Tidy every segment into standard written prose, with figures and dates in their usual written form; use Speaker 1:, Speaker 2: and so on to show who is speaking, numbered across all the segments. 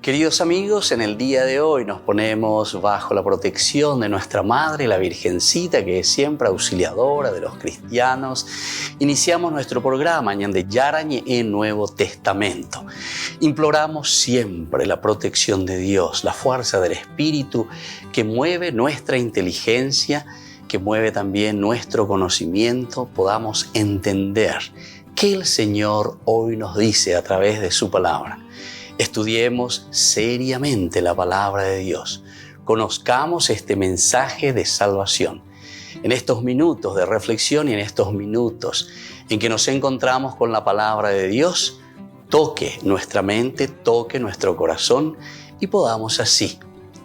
Speaker 1: Queridos amigos, en el día de hoy nos ponemos bajo la protección de nuestra Madre, la Virgencita, que es siempre auxiliadora de los cristianos. Iniciamos nuestro programa Ñande Yarañe en Nuevo Testamento. Imploramos siempre la protección de Dios, la fuerza del Espíritu que mueve nuestra inteligencia, que mueve también nuestro conocimiento, podamos entender qué el Señor hoy nos dice a través de su palabra. Estudiemos seriamente la palabra de Dios. Conozcamos este mensaje de salvación. En estos minutos de reflexión y en estos minutos en que nos encontramos con la palabra de Dios, toque nuestra mente, toque nuestro corazón y podamos así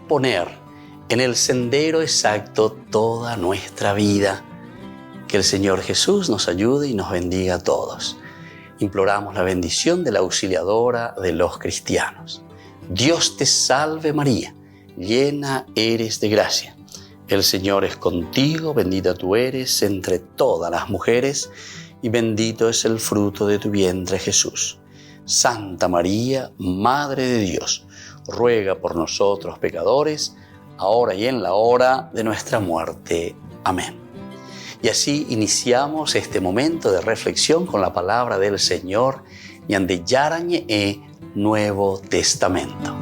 Speaker 1: poner en el sendero exacto toda nuestra vida. Que el Señor Jesús nos ayude y nos bendiga a todos. Imploramos la bendición de la auxiliadora de los cristianos. Dios te salve María, llena eres de gracia. El Señor es contigo, bendita tú eres entre todas las mujeres y bendito es el fruto de tu vientre Jesús. Santa María, Madre de Dios, ruega por nosotros pecadores, ahora y en la hora de nuestra muerte. Amén. Y así iniciamos este momento de reflexión con la palabra del Señor, Ñande Yarañe Nuevo Testamento.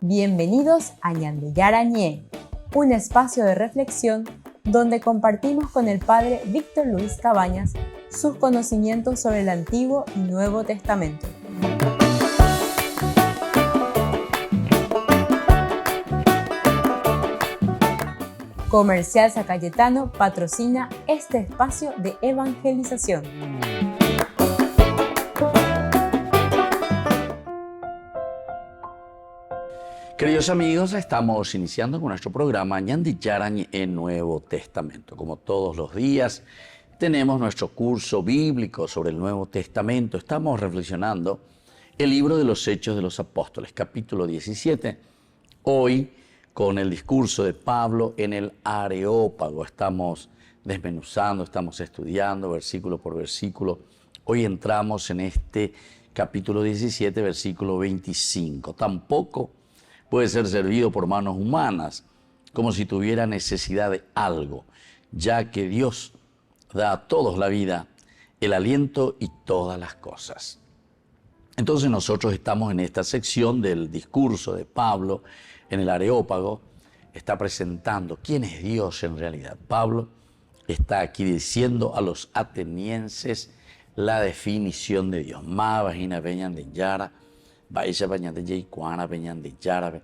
Speaker 2: Bienvenidos a Ñande Yarañe, un espacio de reflexión donde compartimos con el Padre Víctor Luis Cabañas sus conocimientos sobre el Antiguo y Nuevo Testamento. Comercial San Cayetano patrocina este espacio de evangelización.
Speaker 1: Queridos amigos, estamos iniciando con nuestro programa Ñande Yarañe en Nuevo Testamento. Como todos los días, tenemos nuestro curso bíblico sobre el Nuevo Testamento. Estamos reflexionando el libro de los Hechos de los Apóstoles, capítulo 17. Hoy, con el discurso de Pablo en el Areópago. Estamos desmenuzando, estamos estudiando versículo por versículo. Hoy entramos en este capítulo 17, versículo 25. Tampoco puede ser servido por manos humanas, como si tuviera necesidad de algo, ya que Dios da a todos la vida, el aliento y todas las cosas. Entonces nosotros estamos en esta sección del discurso de Pablo en el Areópago. Está presentando quién es Dios en realidad. Pablo está aquí diciendo a los atenienses la definición de Dios. Ma vagina veñan de Yara, Baisha bañan de Yeicuana, veñan de Yara.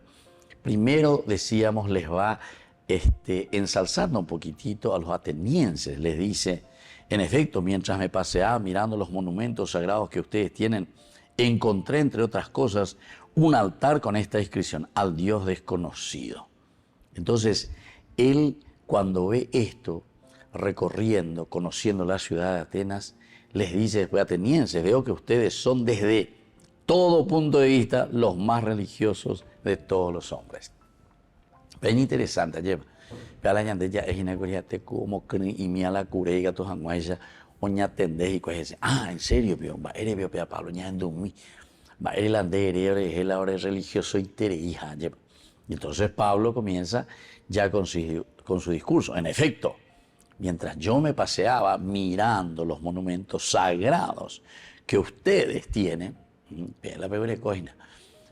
Speaker 1: Primero decíamos, les va ensalzando un poquitito a los atenienses. Les dice, en efecto, mientras me paseaba mirando los monumentos sagrados que ustedes tienen, encontré, entre otras cosas, un altar con esta inscripción, al Dios desconocido. Entonces, él cuando ve esto, recorriendo, conociendo la ciudad de Atenas, les dice después, atenienses, veo que ustedes son desde todo punto de vista los más religiosos de todos los hombres. Ven interesante, lleva. Vean la ya es inaugurate como y mía la curega tus anguayas, oña tendés y cosas. En serio, pero va eres veo pea Pablo ña endumi. Va el andere el ahora religioso y tere hija. Y entonces Pablo comienza ya con su discurso. En efecto, mientras yo me paseaba mirando los monumentos sagrados que ustedes tienen, vea la bella cojina,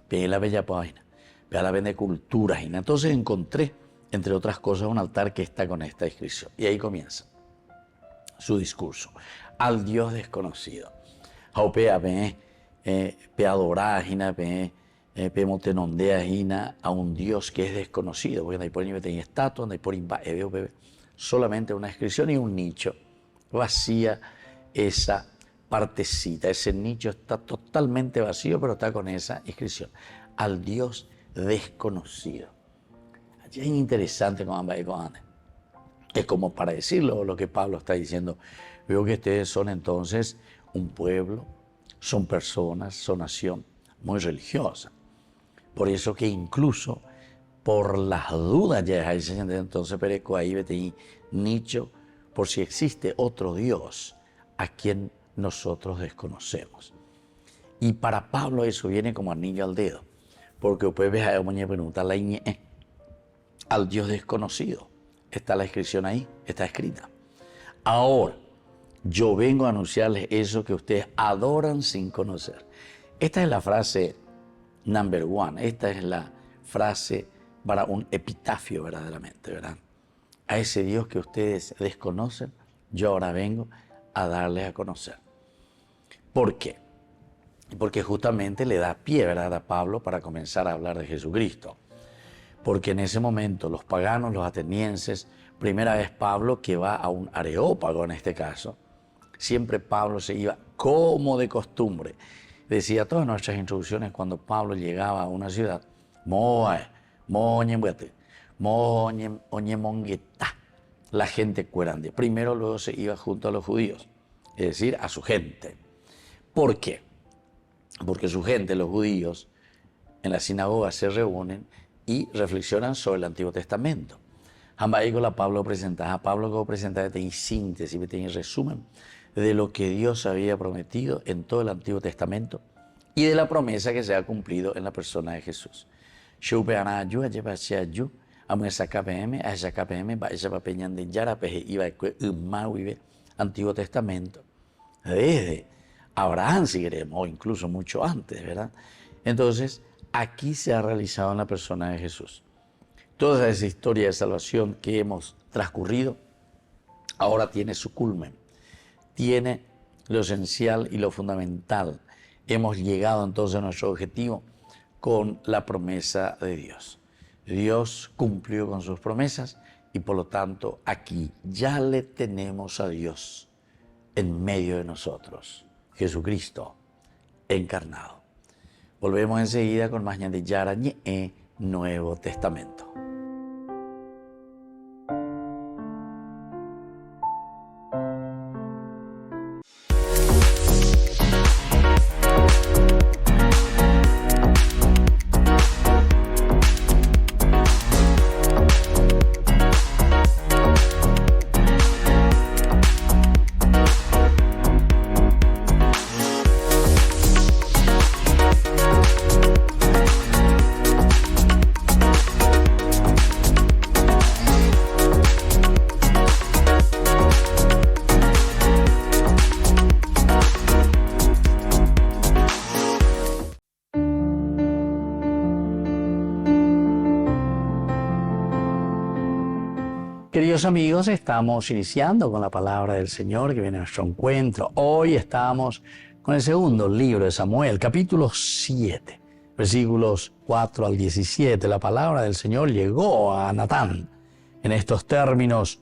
Speaker 1: vea la bella página, vea la bella cultura, entonces encontré, entre otras cosas, un altar que está con esta inscripción. Y ahí comienza su discurso. Al Dios desconocido. Jaupea, pe adorar, pe motenondea, a un Dios que es desconocido. Porque no hay por ni en estatua, no hay por solamente una inscripción y un nicho. Vacía esa partecita. Ese nicho está totalmente vacío, pero está con esa inscripción. Al Dios desconocido. Allí es interesante como es como para decirlo lo que Pablo está diciendo. Veo que ustedes son entonces un pueblo, son personas, son nación muy religiosa. Por eso que incluso por las dudas ya entonces pereco ahí vete nicho por si existe otro Dios a quien nosotros desconocemos. Y para Pablo eso viene como anillo al dedo. porque después ves a muñe pregunta la al Dios desconocido. Está la inscripción ahí, está escrita. Ahora, yo vengo a anunciarles eso que ustedes adoran sin conocer. Esta es la frase number one, esta es la frase para un epitafio verdaderamente, ¿verdad? A ese Dios que ustedes desconocen, yo ahora vengo a darles a conocer. ¿Por qué? Porque justamente le da pie, ¿verdad?, a Pablo para comenzar a hablar de Jesucristo. Porque en ese momento los paganos, los atenienses, primera vez Pablo que va a un areópago en este caso, siempre Pablo se iba como de costumbre. Decía todas nuestras introducciones cuando Pablo llegaba a una ciudad, la gente cuerande. Primero luego se iba junto a los judíos, es decir, a su gente. ¿Por qué? Porque su gente, los judíos, en la sinagoga se reúnen y reflexionan sobre el Antiguo Testamento. Pablo presenta en síntesis, en resumen de lo que Dios había prometido en todo el Antiguo Testamento y de la promesa que se ha cumplido en la persona de Jesús. Antiguo Testamento, desde Abraham, si queremos, o incluso mucho antes, ¿verdad? Entonces, aquí se ha realizado en la persona de Jesús. Toda esa historia de salvación que hemos transcurrido ahora tiene su culmen, tiene lo esencial y lo fundamental. Hemos llegado entonces a nuestro objetivo con la promesa de Dios. Dios cumplió con sus promesas y por lo tanto aquí ya le tenemos a Dios en medio de nosotros, Jesucristo encarnado. Volvemos enseguida con más Ñandi Yara Ñe Nuevo Testamento. Queridos amigos, estamos iniciando con la palabra del Señor que viene a nuestro encuentro. Hoy estamos con el segundo libro de Samuel, capítulo 7, versículos 4 al 17. La palabra del Señor llegó a Natán en estos términos: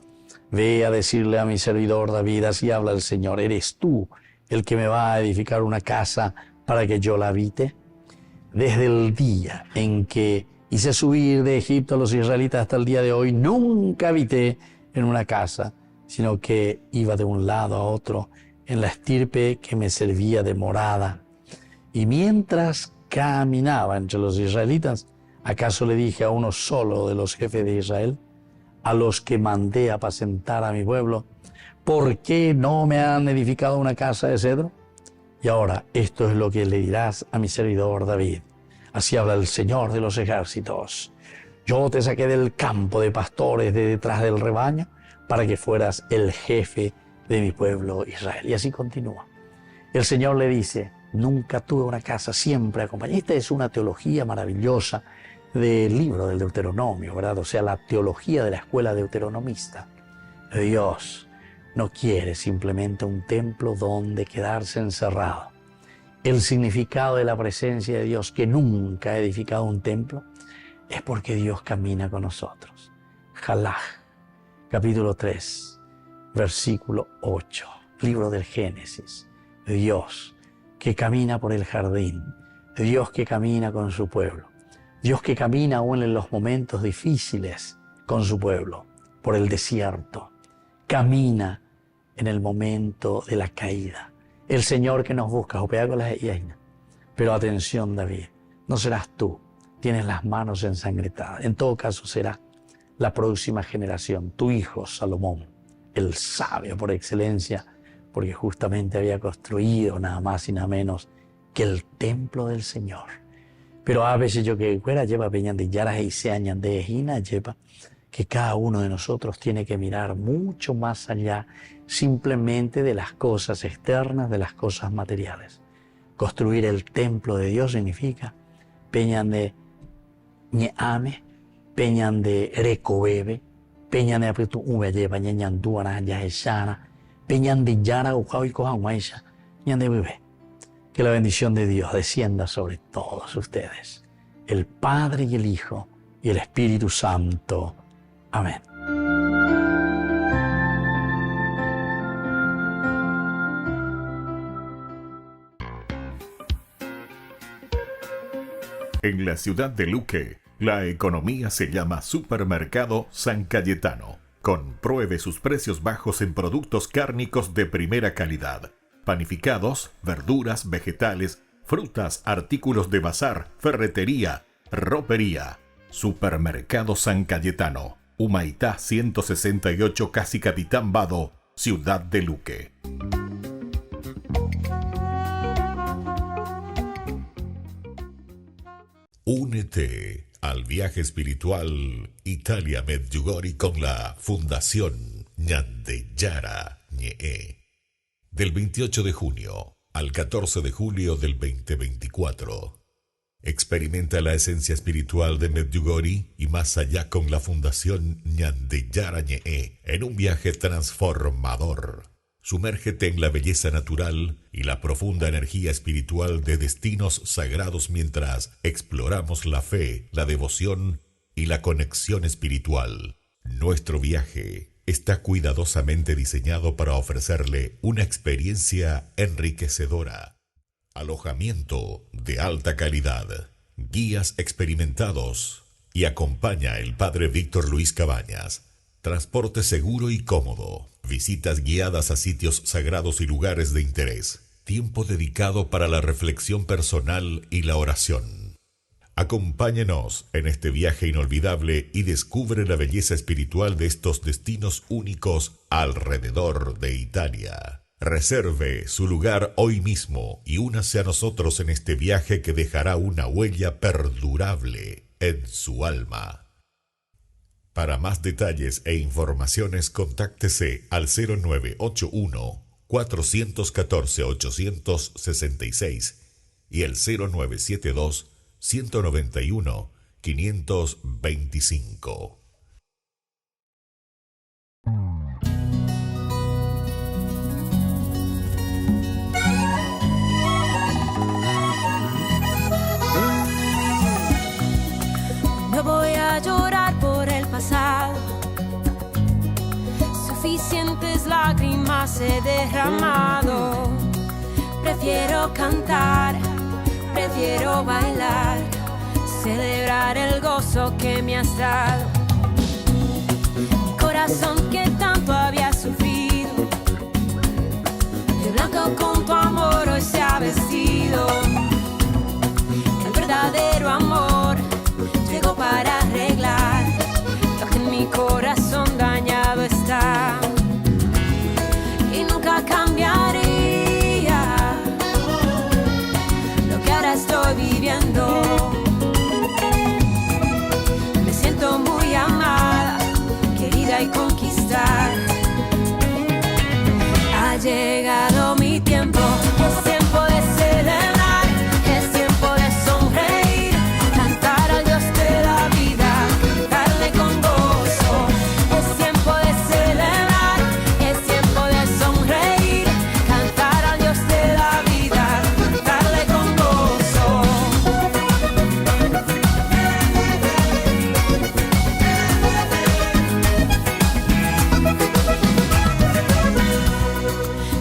Speaker 1: ve a decirle a mi servidor David, así habla el Señor, ¿eres tú el que me va a edificar una casa para que yo la habite? Desde el día en que hice subir de Egipto a los israelitas hasta el día de hoy, nunca habité en una casa, sino que iba de un lado a otro en la estirpe que me servía de morada. Y mientras caminaba entre los israelitas, ¿acaso le dije a uno solo de los jefes de Israel, a los que mandé apacentar a mi pueblo, ¿por qué no me han edificado una casa de cedro? Y ahora esto es lo que le dirás a mi servidor David. Así habla el Señor de los ejércitos. Yo te saqué del campo de pastores de detrás del rebaño para que fueras el jefe de mi pueblo Israel. Y así continúa. El Señor le dice, nunca tuve una casa, siempre acompañé. Esta es una teología maravillosa del libro del Deuteronomio, ¿verdad? O sea, la teología de la escuela deuteronomista. Dios no quiere simplemente un templo donde quedarse encerrado. El significado de la presencia de Dios, que nunca ha edificado un templo, es porque Dios camina con nosotros. Jalaj, capítulo 3, versículo 8, libro del Génesis. Dios que camina por el jardín, Dios que camina con su pueblo, Dios que camina aún en los momentos difíciles con su pueblo, por el desierto, camina en el momento de la caída. El Señor que nos busca, pero atención David, no serás tú, tienes las manos ensangrentadas, en todo caso será la próxima generación, tu hijo Salomón, el sabio por excelencia, porque justamente había construido nada más y nada menos que el templo del Señor. Pero a veces yo que fuera lleva peñan de yaras y se añan de ejina lleva que cada uno de nosotros tiene que mirar mucho más allá simplemente de las cosas externas, de las cosas materiales. Construir el templo de Dios significa peñan de ñeame, peñan de recobebe, peñan de apritu lleva ñeñan duana ya eshana, peñan de yara ujao y cojan guaisha, ñan de bebé. Que la bendición de Dios descienda sobre todos ustedes, el Padre y el Hijo y el Espíritu Santo. Amén.
Speaker 3: En la ciudad de Luque, la economía se llama Supermercado San Cayetano. Compruebe sus precios bajos en productos cárnicos de primera calidad. Panificados, verduras, vegetales, frutas, artículos de bazar, ferretería, ropería. Supermercado San Cayetano, Humaitá 168, Casi Capitán Vado, Ciudad de Luque. Únete al viaje espiritual Italia Medjugorje con la Fundación Ñandeyara Ñe'e. Del 28 de junio al 14 de julio del 2024. Experimenta la esencia espiritual de Medjugorje y más allá con la Fundación Ñandeyara Ñe'e en un viaje transformador. Sumérgete en la belleza natural y la profunda energía espiritual de destinos sagrados mientras exploramos la fe, la devoción y la conexión espiritual. Nuestro viaje está cuidadosamente diseñado para ofrecerle una experiencia enriquecedora. Alojamiento de alta calidad, guías experimentados y acompaña el Padre Víctor Luis Cabañas. Transporte seguro y cómodo, visitas guiadas a sitios sagrados y lugares de interés, tiempo dedicado para la reflexión personal y la oración. Acompáñenos en este viaje inolvidable y descubre la belleza espiritual de estos destinos únicos alrededor de Italia. Reserve su lugar hoy mismo y únase a nosotros en este viaje que dejará una huella perdurable en su alma. Para más detalles e informaciones, contáctese al 0981 414 866 y el 0972 191 525.
Speaker 4: No voy a llorar por el pasado, suficientes lágrimas he derramado. Prefiero cantar, prefiero bailar, celebrar el gozo que me has dado. Mi corazón que tanto había sufrido, de blanco con tu amor hoy se ha vestido. El verdadero amor llegó para arreglar lo que en mi corazón dañado está. Y nunca cambiaría lo que ahora estoy viviendo. Me siento muy amada, querida y conquistada. Ha llegado mi tiempo, es tiempo de celebrar, es tiempo de sonreír, cantar al Dios de la vida, darle con gozo. Es tiempo de celebrar, es tiempo de sonreír, cantar al Dios de la vida, darle con gozo.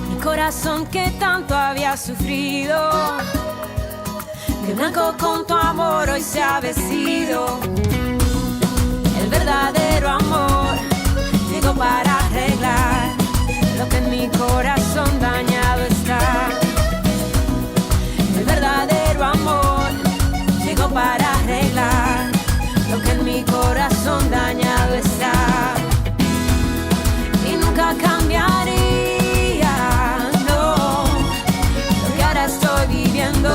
Speaker 4: Mi corazón que tanto había sufrido, de blanco con tu amor hoy se ha vestido. El verdadero amor llegó para arreglar lo que en mi corazón dañado está. El verdadero amor llegó para arreglar lo que en mi corazón dañado está. Y nunca cambiaría, no, lo que ahora estoy viviendo.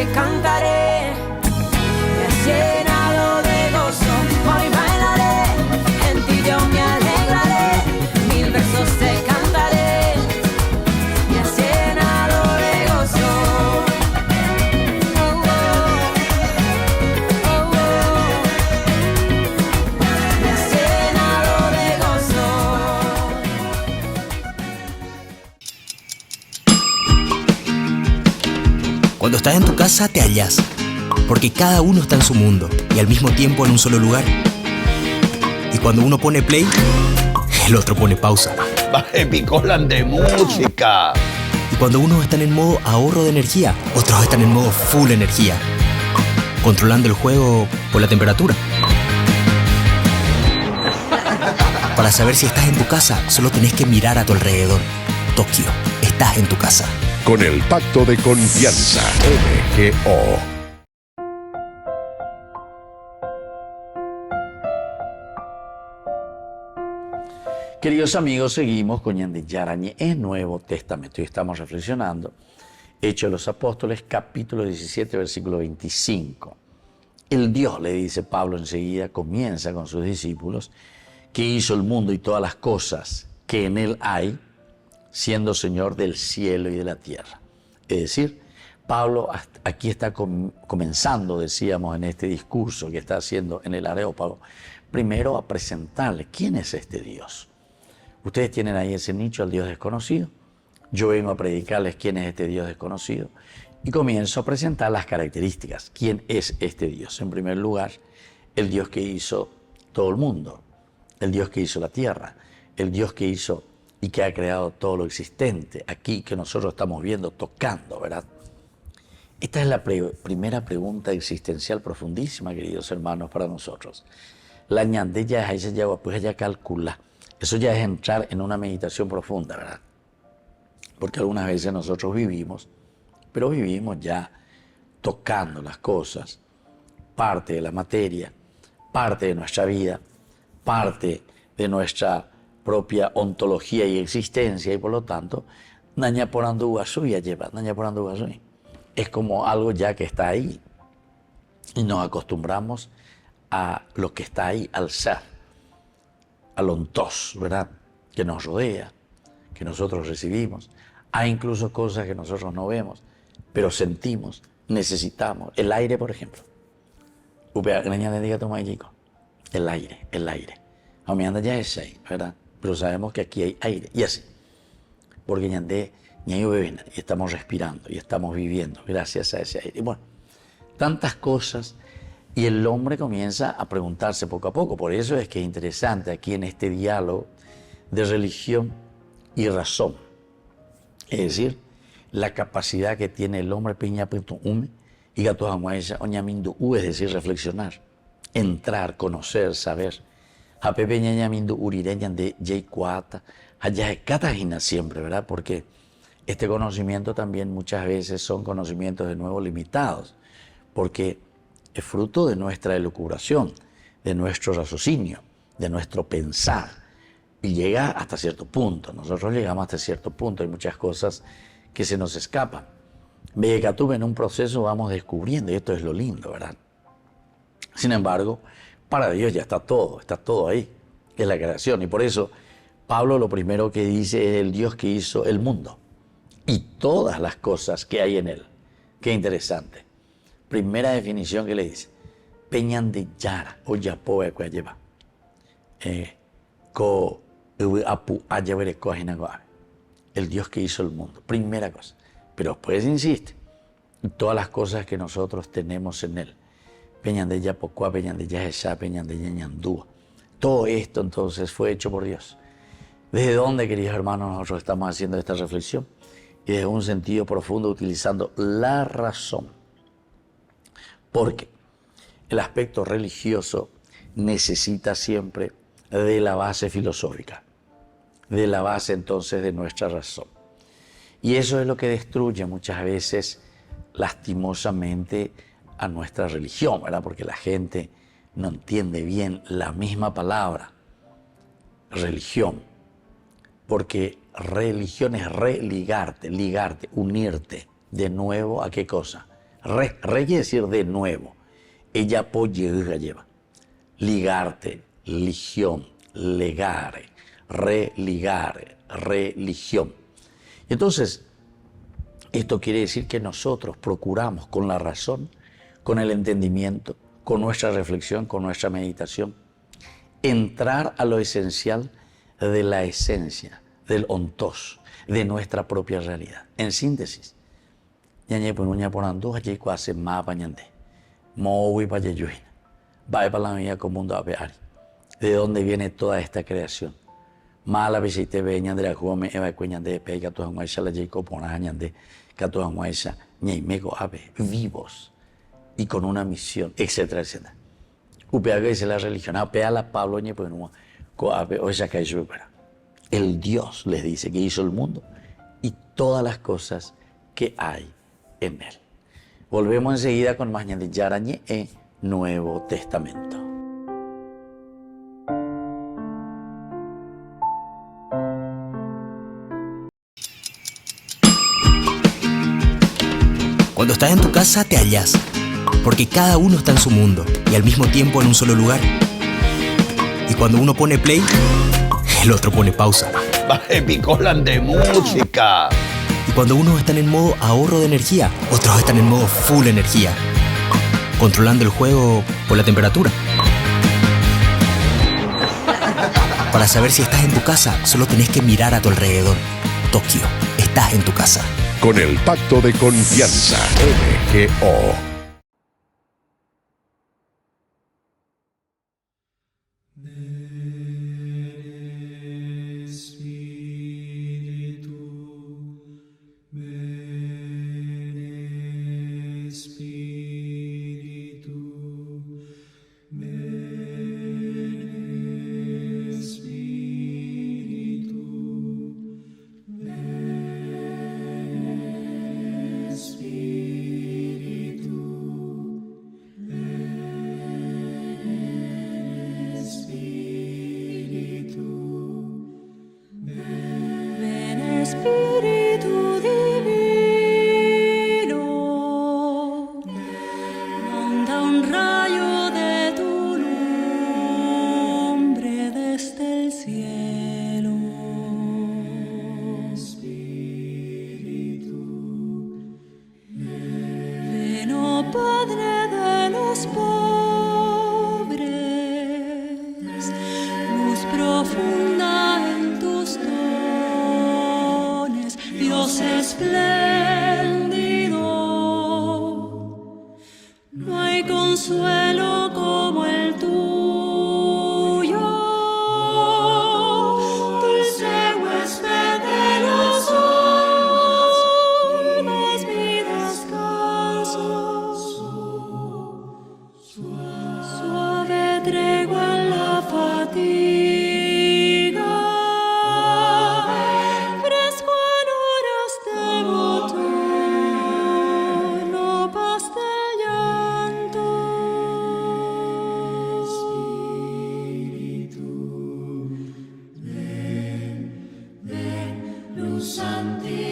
Speaker 4: te cantaré. Me has llenado de gozo, hoy bailaré, en ti yo me alegraré, mil versos te cantaré. Me has llenado de gozo. Oh, oh, oh, oh. Me has llenado de gozo.
Speaker 5: Cuando estás en tu casa te hallas, porque cada uno está en su mundo y al mismo tiempo en un solo lugar. Y cuando uno pone play, el otro pone pausa.
Speaker 6: Baje picolan de música.
Speaker 5: Y cuando unos están en modo ahorro de energía, otros están en modo full energía, controlando el juego por la temperatura. Para saber si estás en tu casa, solo tenés que mirar a tu alrededor. Tokio, estás en tu casa.
Speaker 3: Con el Pacto de Confianza, MGO.
Speaker 1: Queridos amigos, seguimos con Ñande Yara Ñe, Nuevo Testamento, y estamos reflexionando Hechos de los Apóstoles, capítulo 17, versículo 25. El Dios, le dice Pablo enseguida, comienza con sus discípulos, que hizo el mundo y todas las cosas que en él hay, siendo Señor del cielo y de la tierra. Es decir, Pablo aquí está comenzando, decíamos en este discurso que está haciendo en el Areópago, primero a presentarle quién es este Dios. Ustedes tienen ahí ese nicho, al Dios desconocido. Yo vengo a predicarles quién es este Dios desconocido y comienzo a presentar las características. ¿Quién es este Dios? En primer lugar, el Dios que hizo todo el mundo, el Dios que hizo la tierra, el Dios que hizo y que ha creado todo lo existente aquí que nosotros estamos viendo, tocando, ¿verdad? Esta es la primera pregunta existencial profundísima, queridos hermanos, para nosotros. La ñande ya es ella, pues ella calcula. Eso ya es entrar en una meditación profunda, ¿verdad? Porque algunas veces nosotros vivimos, pero vivimos ya tocando las cosas, parte de la materia, parte de nuestra vida, parte de nuestra propia ontología y existencia, y por lo tanto, naña por anduga suya lleva, naña por anduga suya. Es como algo ya que está ahí. Y nos acostumbramos a lo que está ahí, al ser, al ontos, ¿verdad? Que nos rodea, que nosotros recibimos. Hay incluso cosas que nosotros no vemos, pero sentimos, necesitamos. El aire, por ejemplo. El aire. A mí anda ya es ahí, ¿verdad? Pero sabemos que aquí hay aire, y así. Porque ñandé, ñayo beben, y estamos respirando, y estamos viviendo gracias a ese aire. Y bueno, tantas cosas, y el hombre comienza a preguntarse poco a poco. Por eso es que es interesante aquí en este diálogo de religión y razón. Es decir, la capacidad que tiene el hombre, y es decir, reflexionar, entrar, conocer, saber. Siempre, ¿verdad? Porque este conocimiento también muchas veces son conocimientos de nuevo limitados, porque es fruto de nuestra elucubración, de nuestro raciocinio, de nuestro pensar, y llega hasta cierto punto. Nosotros llegamos hasta cierto punto, hay muchas cosas que se nos escapan. En un proceso vamos descubriendo, y esto es lo lindo, ¿verdad? Sin embargo, para Dios ya está todo ahí, es la creación. Y por eso Pablo lo primero que dice es el Dios que hizo el mundo y todas las cosas que hay en él. Qué interesante. Primera definición que le dice, peñan de yara o yapoe que lleva. El Dios que hizo el mundo, primera cosa. Pero después insiste, todas las cosas que nosotros tenemos en él. Peñan de Yapocuá, peñan de Yahesá, peñan de Ñandúa. Todo esto entonces fue hecho por Dios. ¿Desde dónde, queridos hermanos, nosotros estamos haciendo esta reflexión? Y desde un sentido profundo, utilizando la razón. Porque el aspecto religioso necesita siempre de la base filosófica, de la base entonces de nuestra razón. Y eso es lo que destruye muchas veces, lastimosamente, a nuestra religión, ¿verdad? Porque la gente no entiende bien la misma palabra, religión. Porque religión es religarte, ligarte, unirte de nuevo a qué cosa? Re quiere decir de nuevo. Ella lleva. Ligarte, ligión, legare, religare, religión. Entonces, esto quiere decir que nosotros procuramos con la razón, con el entendimiento, con nuestra reflexión, con nuestra meditación, entrar a lo esencial de la esencia, del ontos, de nuestra propia realidad. En síntesis, ñañe ponuña porando allí cuase ma pañande, mowi payeyuina, va para la vida como mundo apeari. ¿De dónde viene toda esta creación? Mala visite veña de la jume eva cuñande de pega tu anguaisha la jacob ponañande, catu anguaisha ñeimego ave vivos y con una misión, etcétera, etcétera. Upeaga dice la religión, apea la Pablo ñe ponua, co ave oisha caishu para. El Dios les dice que hizo el mundo y todas las cosas que hay en él. Volvemos enseguida con más Ñandi Yara Ñe Nuevo Testamento.
Speaker 5: Cuando estás en tu casa te hallas, porque cada uno está en su mundo y al mismo tiempo en un solo lugar. Y cuando uno pone play, el otro pone pausa.
Speaker 6: Baje picolan de música.
Speaker 5: Y cuando unos están en modo ahorro de energía, otros están en modo full energía, controlando el juego por la temperatura. Para saber si estás en tu casa, solo tenés que mirar a tu alrededor. Tokio, estás en tu casa.
Speaker 3: Con el Pacto de Confianza, MGO.
Speaker 4: Espíritu divino, manda un rayo de tu nombre desde el cielo. Ven, oh Padre de los pobres, luz profunda en tus dones, Dios espléndido. No hay consuelo como el tuyo, dulce huésped de los almas, mi descanso, suave tregua en la fatiga, fresco en horas de bochorno, paz del llanto. Luz santísima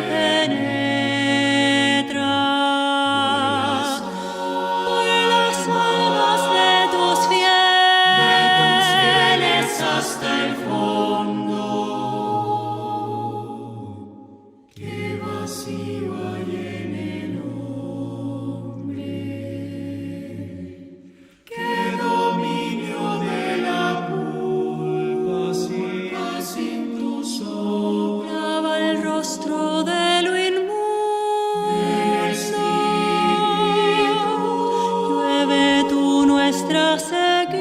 Speaker 4: penetra por las almas de tus fieles hasta el fondo. Qué vacío hay en el hombre, qué dominio de la culpa sin tu sombra. Lava el rostro de lo inmundo, llueve tú nuestra sequía,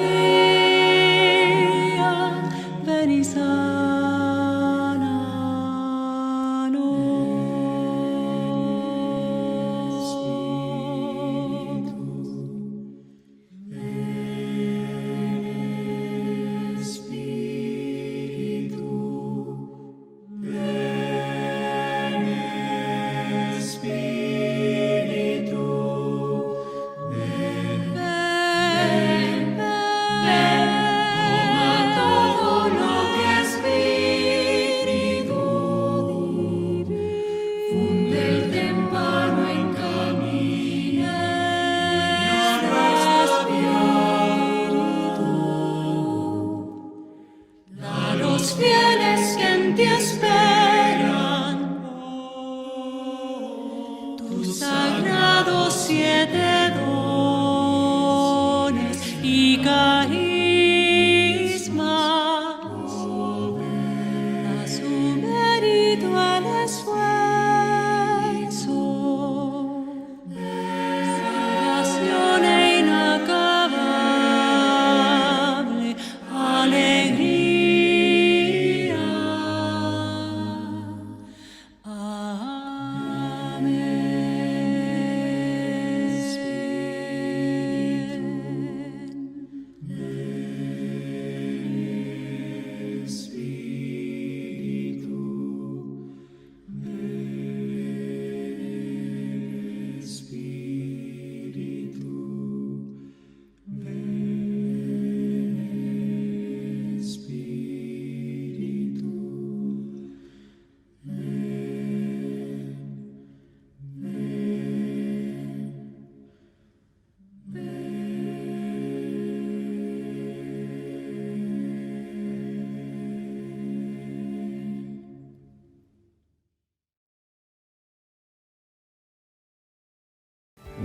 Speaker 4: ven y toma todo lo que es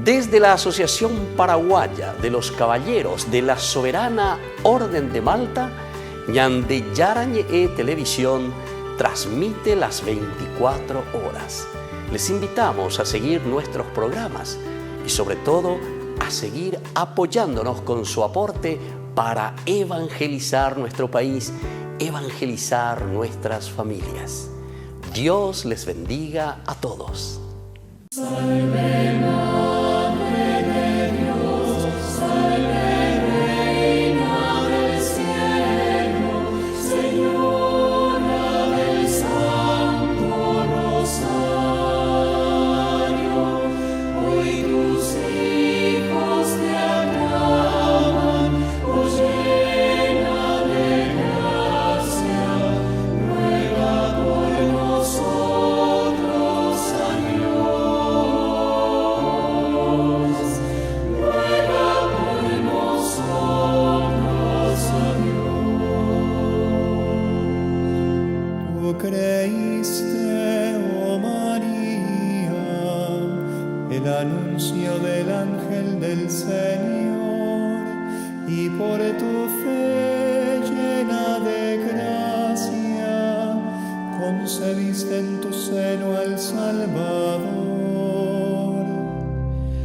Speaker 7: Desde la Asociación Paraguaya de los Caballeros de la Soberana Orden de Malta, Ñande Yara ñe'e Televisión transmite las 24 horas. Les invitamos a seguir nuestros programas y sobre todo a seguir apoyándonos con su aporte para evangelizar nuestro país, evangelizar nuestras familias. Dios les bendiga a todos.
Speaker 8: Salve Madre de Dios, salve Reina del cielo, Señora del Santo Rosario. Hoy tus hijos te aclaman, oh llena de gracia, ruega por nosotros, San Dios. Ruega por nosotros, San Dios. Tú creíste, oh María, el anuncio del ángel del Señor, y por tu fe llena de gracia, concebiste en tu seno al Salvador.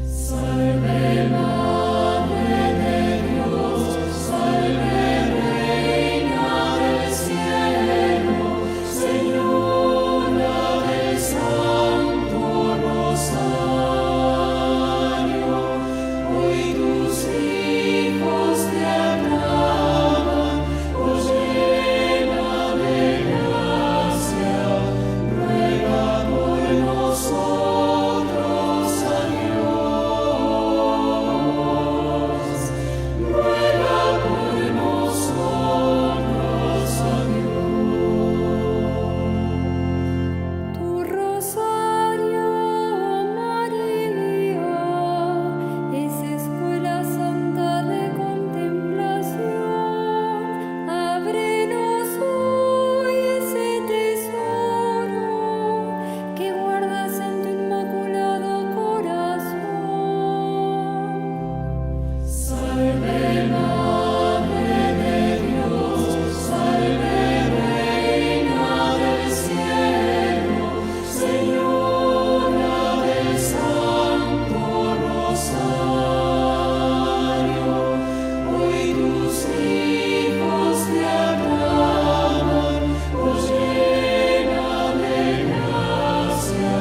Speaker 8: Salve Madre de Dios, salve Reina del cielo, Señora del Santo Rosario. Hoy tus hijos te aclaman, oh llena de gracia, ruega por nosotros, San Dios. Ruega por nosotros, San Dios. Tu rosario, María, es escuela santa de contemplación. Ábrenos hoy ese tesoro que guardas en tu inmaculado corazón. Salve Madre de Dios, salve Reina del cielo, Señora del Santo Rosario. Hoy tus hijos te aclaman, oh llena de gracia,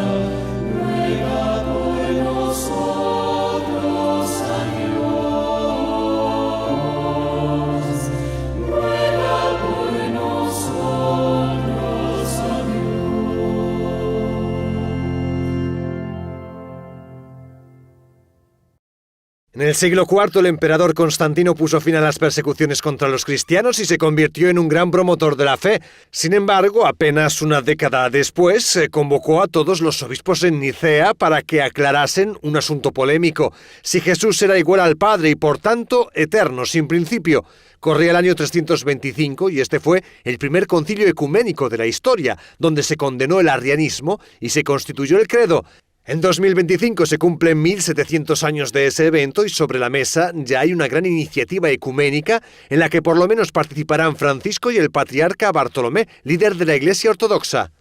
Speaker 8: ruega por nosotros, San Dios. Ruega por nosotros, San
Speaker 9: En el siglo IV, el emperador Constantino puso fin a las persecuciones contra los cristianos y se convirtió en un gran promotor de la fe. Sin embargo, apenas una década después, convocó a todos los obispos en Nicea para que aclarasen un asunto polémico: si Jesús era igual al Padre y, por tanto, eterno, sin principio. Corría el año 325 y este fue el primer concilio ecuménico de la historia, donde se condenó el arrianismo y se constituyó el credo. En 2025 se cumplen 1700 años de ese evento y sobre la mesa ya hay una gran iniciativa ecuménica en la que por lo menos participarán Francisco y el patriarca Bartolomé, líder de la Iglesia Ortodoxa.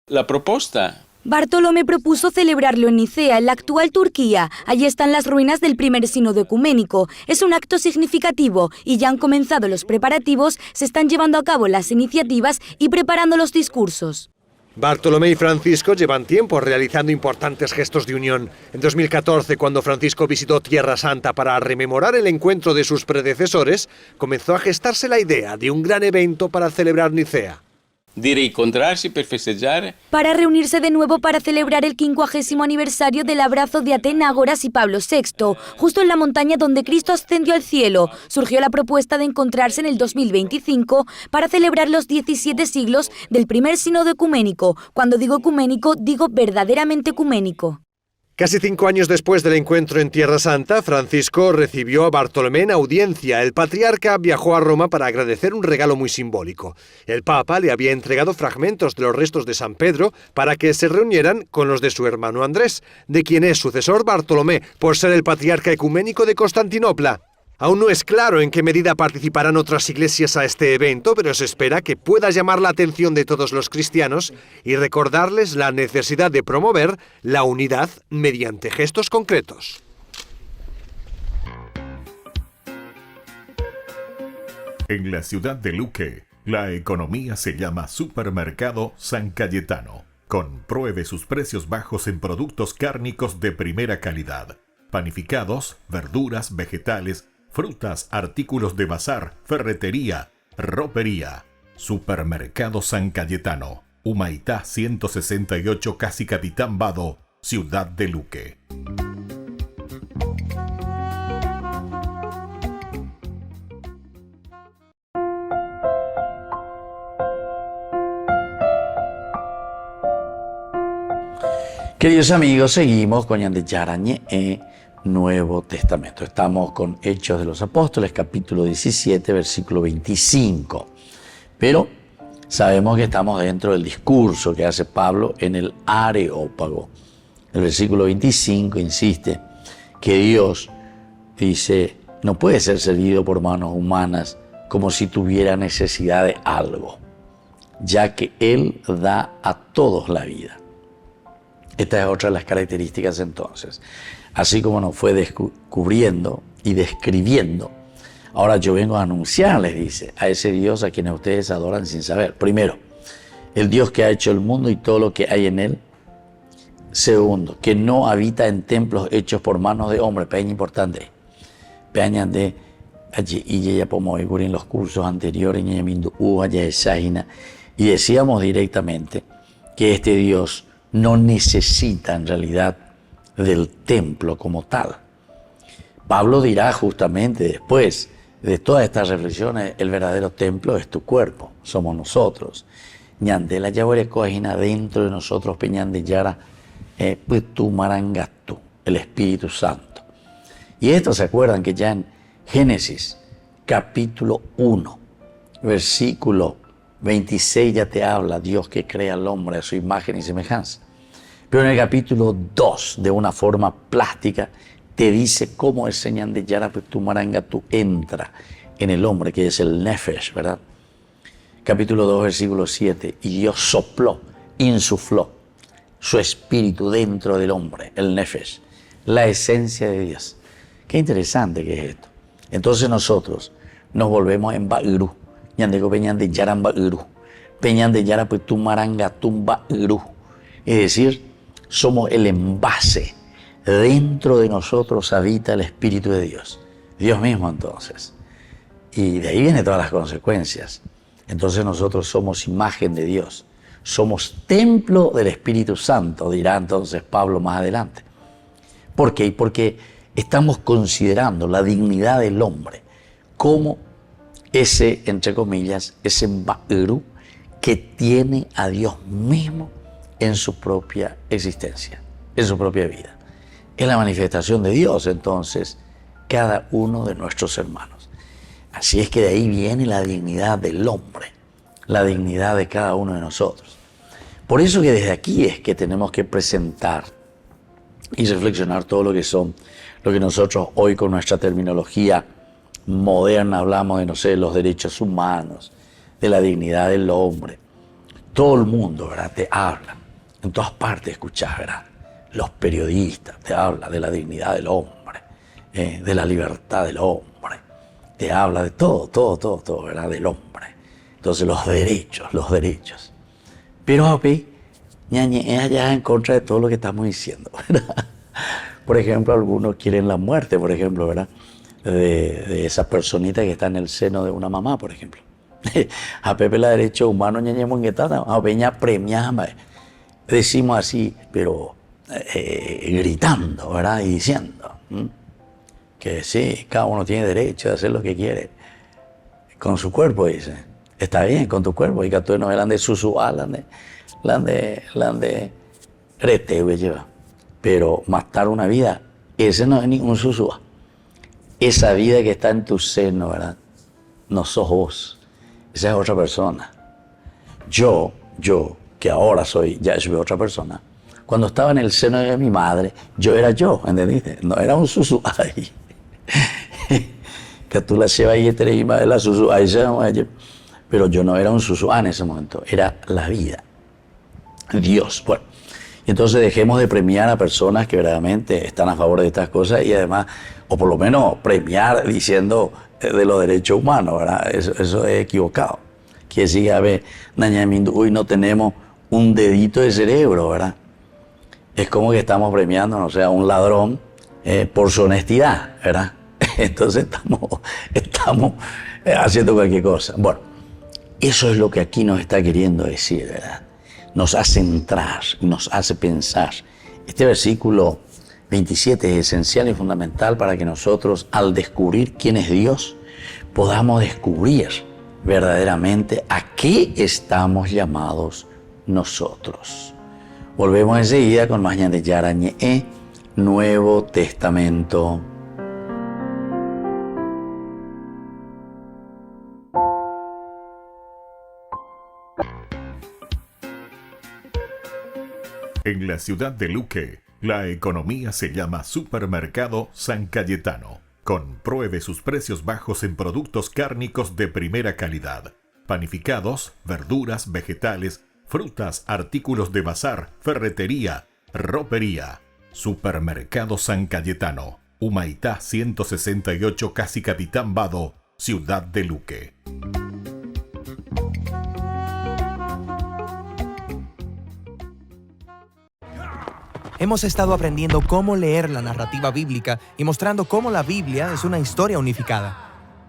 Speaker 10: La proposta.
Speaker 11: Bartolomé propuso celebrarlo en Nicea, en la actual Turquía. Allí están las ruinas del primer sínodo ecuménico. Es un acto significativo y ya han comenzado los preparativos, se están llevando a cabo las iniciativas y preparando los discursos.
Speaker 9: Bartolomé y Francisco llevan tiempo realizando importantes gestos de unión. En 2014, cuando Francisco visitó Tierra Santa para rememorar el encuentro de sus predecesores, comenzó a gestarse la idea de un gran evento para celebrar Nicea.
Speaker 10: De reencontrarse per festejar.
Speaker 11: Para reunirse de nuevo para celebrar el 50º aniversario del abrazo de Atenágoras y Pablo VI, justo en la montaña donde Cristo ascendió al cielo. Surgió la propuesta de encontrarse en el 2025 para celebrar los 17 siglos del primer sínodo ecuménico. Cuando digo ecuménico, digo verdaderamente ecuménico.
Speaker 9: Casi 5 años después del encuentro en Tierra Santa, Francisco recibió a Bartolomé en audiencia. El patriarca viajó a Roma para agradecer un regalo muy simbólico. El Papa le había entregado fragmentos de los restos de San Pedro para que se reunieran con los de su hermano Andrés, de quien es sucesor Bartolomé, por ser el patriarca ecuménico de Constantinopla. Aún no es claro en qué medida participarán otras iglesias a este evento, pero se espera que pueda llamar la atención de todos los cristianos y recordarles la necesidad de promover la unidad mediante gestos concretos.
Speaker 3: En la ciudad de Luque, la economía se llama Supermercado San Cayetano. Compruebe sus precios bajos en productos cárnicos de primera calidad. Panificados, verduras, vegetales, frutas, artículos de bazar, ferretería, ropería. Supermercado San Cayetano, Humaitá 168, Casi Capitán Vado, ciudad de Luque.
Speaker 1: Queridos amigos, seguimos con Ñande Yara Ñe'e, Nuevo Testamento. Estamos con Hechos de los Apóstoles, capítulo 17, versículo 25. Pero sabemos que estamos dentro del discurso que hace Pablo en el Areópago. El versículo 25 insiste que Dios, dice, no puede ser servido por manos humanas como si tuviera necesidad de algo, ya que Él da a todos la vida. Esta es otra de las características entonces. Así como nos fue descubriendo y describiendo, ahora yo vengo a anunciarles, dice, a ese Dios a quienes ustedes adoran sin saber. Primero, el Dios que ha hecho el mundo y todo lo que hay en él. Segundo, que no habita en templos hechos por manos de hombres. Peña importante. Peña de allí y ya podemos ver en los cursos anteriores y decíamos directamente que este Dios no necesita en realidad del templo como tal. Pablo dirá justamente después de todas estas reflexiones, el verdadero templo es tu cuerpo, somos nosotros. Ñandela Yahweh Coajina dentro de nosotros, Peñande Yara, tu Marangatu, el Espíritu Santo. Y esto se acuerdan que ya en Génesis, capítulo 1, versículo 26 ya te habla Dios que crea al hombre a su imagen y semejanza. Pero en el capítulo 2, de una forma plástica, te dice cómo el Ñande Yara tu Marangatu entra en el hombre, que es el Nefesh, ¿verdad? Capítulo 2, versículo 7. Y Dios sopló, insufló su espíritu dentro del hombre, el Nefesh, la esencia de Dios. Qué interesante que es esto. Entonces nosotros nos volvemos en Ba'irú. Ñandego Peñande Yara en Ba'irú. Peñande Yara tu Marangatu Ba'irú. Es decir, somos el envase. Dentro de nosotros habita el Espíritu de Dios. Dios mismo entonces. Y de ahí vienen todas las consecuencias. Entonces nosotros somos imagen de Dios. Somos templo del Espíritu Santo, dirá entonces Pablo más adelante. ¿Por qué? Porque estamos considerando la dignidad del hombre como ese, entre comillas, ese Ba'irú que tiene a Dios mismo en su propia existencia, en su propia vida. Es la manifestación de Dios, entonces, cada uno de nuestros hermanos. Así es que de ahí viene la dignidad del hombre, la dignidad de cada uno de nosotros. Por eso que desde aquí es que tenemos que presentar y reflexionar todo lo que son, lo que nosotros hoy con nuestra terminología moderna hablamos de, no sé, los derechos humanos, de la dignidad del hombre. Todo el mundo, ¿verdad?, te habla. En todas partes escuchás, ¿verdad? Los periodistas te hablan de la dignidad del hombre, de la libertad del hombre. Te habla de todo, ¿verdad? Del hombre. Entonces los derechos. Pero api, ñañe, allá en contra de todo lo que estamos diciendo, ¿verdad? Por ejemplo, algunos quieren la muerte, por ejemplo, ¿verdad? De esa personita que está en el seno de una mamá, por ejemplo. A Pepe la derecho humano, ñañe, monguetana, a peña premiama. Decimos así, pero gritando, ¿verdad? Y diciendo que sí, cada uno tiene derecho a hacer lo que quiere con su cuerpo, dice. Está bien, con tu cuerpo. Y que tú no eran de susuá, de rete, lleva. pero matar una vida, ese no es ningún susúa. Esa vida que está en tu seno, ¿verdad? No sos vos, esa es otra persona. Yo, que ahora ya soy otra persona, cuando estaba en el seno de mi madre, yo era yo, ¿entendiste? No era un susúa ahí. Que tú la llevas ahí, de la susúa, pero yo no era un susúa en ese momento, era la vida. Dios, bueno. Entonces dejemos de premiar a personas que verdaderamente están a favor de estas cosas y además, o por lo menos premiar diciendo de los derechos humanos, ¿verdad? Eso es equivocado. Quiere decir, a ver, hoy no tenemos un dedito de cerebro, ¿verdad? Es como que estamos premiando, no sé, a un ladrón por su honestidad, ¿verdad? Entonces estamos haciendo cualquier cosa. Bueno, eso es lo que aquí nos está queriendo decir, ¿verdad? Nos hace entrar, nos hace pensar. Este versículo 27 es esencial y fundamental para que nosotros, al descubrir quién es Dios, podamos descubrir verdaderamente a qué estamos llamados nosotros. Volvemos enseguida con más Ñan de Yara Ñe, Nuevo Testamento.
Speaker 3: En la ciudad de Luque, la economía se llama Supermercado San Cayetano. Compruebe sus precios bajos en productos cárnicos de primera calidad. Panificados, verduras, vegetales, frutas, artículos de bazar, ferretería, ropería. Supermercado San Cayetano, Humaitá 168, Casi Capitán Vado, ciudad de Luque.
Speaker 5: Hemos estado aprendiendo cómo leer la narrativa bíblica y mostrando cómo la Biblia es una historia unificada.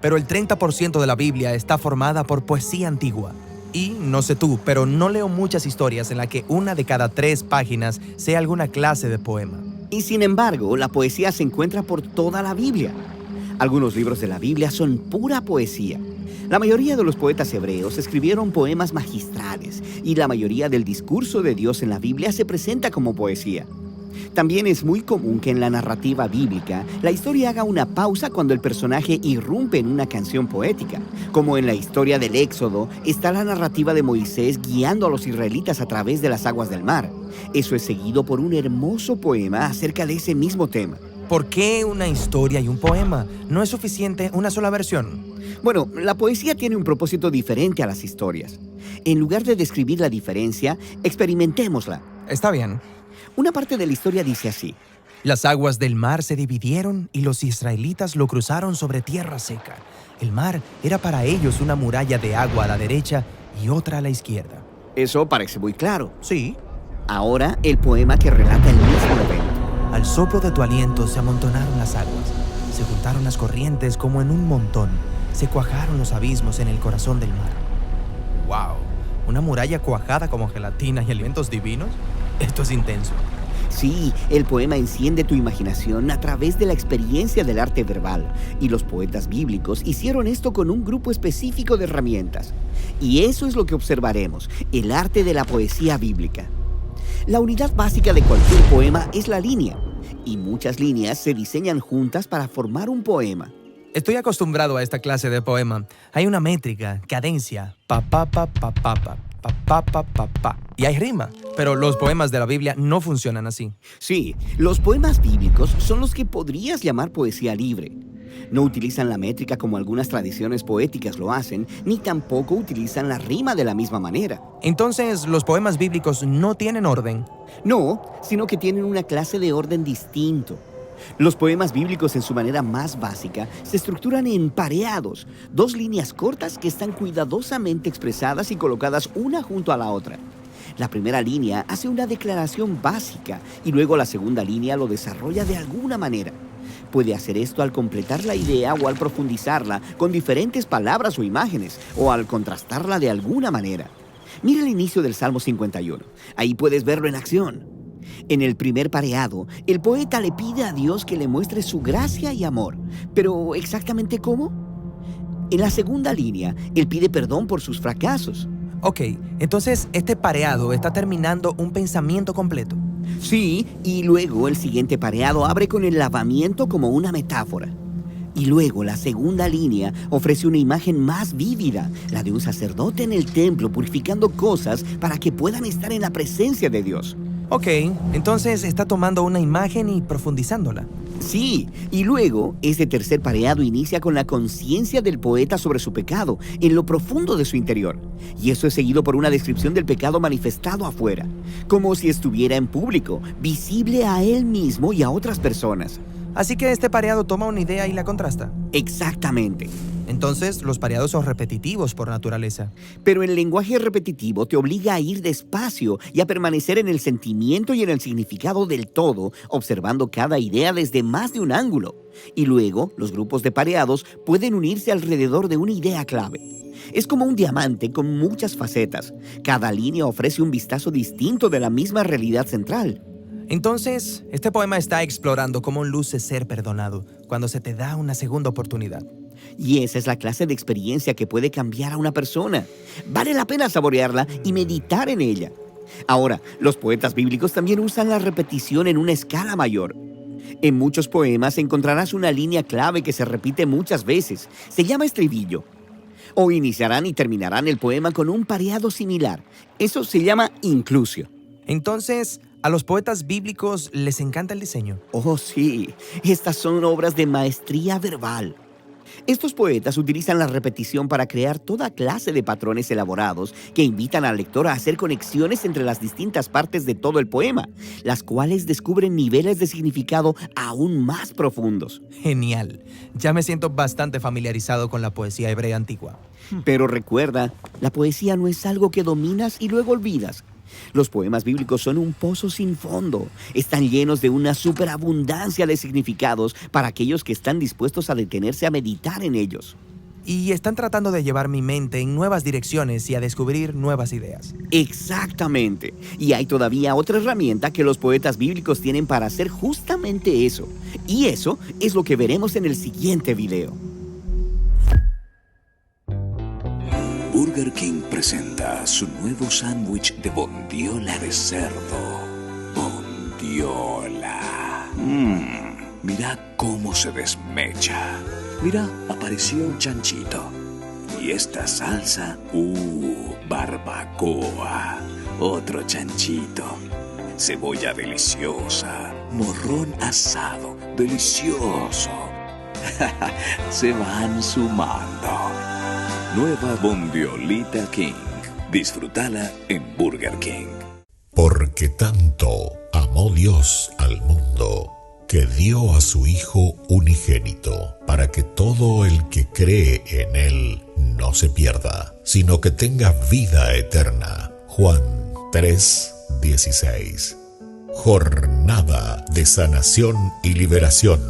Speaker 5: Pero el 30% de la Biblia está formada por poesía antigua. Y, no sé tú, pero no leo muchas historias en las que una de cada 3 páginas sea alguna clase de poema.
Speaker 12: Y sin embargo, la poesía se encuentra por toda la Biblia. Algunos libros de la Biblia son pura poesía. La mayoría de los poetas hebreos escribieron poemas magistrales y la mayoría del discurso de Dios en la Biblia se presenta como poesía. También es muy común que en la narrativa bíblica la historia haga una pausa cuando el personaje irrumpe en una canción poética. Como en la historia del Éxodo, está la narrativa de Moisés guiando a los israelitas a través de las aguas del mar. Eso es seguido por un hermoso poema acerca de ese mismo tema.
Speaker 5: ¿Por qué una historia y un poema? ¿No es suficiente una sola versión?
Speaker 12: Bueno, la poesía tiene un propósito diferente a las historias. En lugar de describir la diferencia, experimentémosla.
Speaker 5: Está bien.
Speaker 12: Una parte de la historia dice así:
Speaker 5: las aguas del mar se dividieron y los israelitas lo cruzaron sobre tierra seca. El mar era para ellos una muralla de agua a la derecha y otra a la izquierda.
Speaker 12: Eso parece muy claro.
Speaker 5: Sí.
Speaker 12: Ahora el poema que relata el mismo evento.
Speaker 5: Al soplo de tu aliento se amontonaron las aguas, se juntaron las corrientes como en un montón, se cuajaron los abismos en el corazón del mar. ¡Wow! ¿Una muralla cuajada como gelatina y alimentos divinos? Esto es intenso.
Speaker 12: Sí, el poema enciende tu imaginación a través de la experiencia del arte verbal, y los poetas bíblicos hicieron esto con un grupo específico de herramientas. Y eso es lo que observaremos, el arte de la poesía bíblica. La unidad básica de cualquier poema es la línea, y muchas líneas se diseñan juntas para formar un poema.
Speaker 5: Estoy acostumbrado a esta clase de poema. Hay una métrica, cadencia, pa pa pa pa pa pa. Pa, pa, pa, pa. Y hay rima, pero los poemas de la Biblia no funcionan así.
Speaker 12: Sí, los poemas bíblicos son los que podrías llamar poesía libre. No utilizan la métrica como algunas tradiciones poéticas lo hacen, ni tampoco utilizan la rima de la misma manera.
Speaker 5: Entonces, ¿los poemas bíblicos no tienen orden?
Speaker 12: No, sino que tienen una clase de orden distinto. Los poemas bíblicos en su manera más básica se estructuran en pareados, 2 líneas cortas que están cuidadosamente expresadas y colocadas una junto a la otra. La primera línea hace una declaración básica y luego la segunda línea lo desarrolla de alguna manera. Puede hacer esto al completar la idea o al profundizarla con diferentes palabras o imágenes o al contrastarla de alguna manera. Mira el inicio del Salmo 51. Ahí puedes verlo en acción. En el primer pareado, el poeta le pide a Dios que le muestre su gracia y amor. ¿Pero exactamente cómo? En la segunda línea, él pide perdón por sus fracasos.
Speaker 5: Ok, entonces este pareado está terminando un pensamiento completo.
Speaker 12: Sí, y luego el siguiente pareado abre con el lavamiento como una metáfora. Y luego la segunda línea ofrece una imagen más vívida, la de un sacerdote en el templo purificando cosas para que puedan estar en la presencia de Dios.
Speaker 5: Ok, entonces está tomando una imagen y profundizándola.
Speaker 12: Sí, y luego ese tercer pareado inicia con la conciencia del poeta sobre su pecado, en lo profundo de su interior. Y eso es seguido por una descripción del pecado manifestado afuera, como si estuviera en público, visible a él mismo y a otras personas.
Speaker 5: Así que este pareado toma una idea y la contrasta.
Speaker 12: Exactamente.
Speaker 5: Entonces, los pareados son repetitivos por naturaleza.
Speaker 12: Pero el lenguaje repetitivo te obliga a ir despacio y a permanecer en el sentimiento y en el significado del todo, observando cada idea desde más de un ángulo. Y luego, los grupos de pareados pueden unirse alrededor de una idea clave. Es como un diamante con muchas facetas. Cada línea ofrece un vistazo distinto de la misma realidad central.
Speaker 5: Entonces, este poema está explorando cómo luce ser perdonado cuando se te da una segunda oportunidad.
Speaker 12: Y esa es la clase de experiencia que puede cambiar a una persona. Vale la pena saborearla y meditar en ella. Ahora, los poetas bíblicos también usan la repetición en una escala mayor. En muchos poemas encontrarás una línea clave que se repite muchas veces. Se llama estribillo. O iniciarán y terminarán el poema con un pareado similar. Eso se llama inclusio.
Speaker 5: Entonces, ¿a los poetas bíblicos les encanta el diseño?
Speaker 12: Oh, sí. Estas son obras de maestría verbal. Estos poetas utilizan la repetición para crear toda clase de patrones elaborados que invitan al lector a hacer conexiones entre las distintas partes de todo el poema, las cuales descubren niveles de significado aún más profundos.
Speaker 5: Genial. Ya me siento bastante familiarizado con la poesía hebrea antigua.
Speaker 12: Pero recuerda, la poesía no es algo que dominas y luego olvidas. Los poemas bíblicos son un pozo sin fondo. Están llenos de una superabundancia de significados para aquellos que están dispuestos a detenerse a meditar en ellos.
Speaker 5: Y están tratando de llevar mi mente en nuevas direcciones y a descubrir nuevas ideas.
Speaker 12: Exactamente. Y hay todavía otra herramienta que los poetas bíblicos tienen para hacer justamente eso. Y eso es lo que veremos en el siguiente video.
Speaker 13: Burger King presenta su nuevo sándwich de bondiola de cerdo. Bondiola. Mira cómo se desmecha. Mira, apareció un chanchito. Y esta salsa, barbacoa. Otro chanchito. Cebolla deliciosa. Morrón asado, delicioso. Se van sumando. Nueva Bondiolita King. Disfrútala en Burger King.
Speaker 3: Porque tanto amó Dios al mundo, que dio a su Hijo unigénito, para que todo el que cree en Él no se pierda, sino que tenga vida eterna. Juan 3:16. Jornada de sanación y liberación.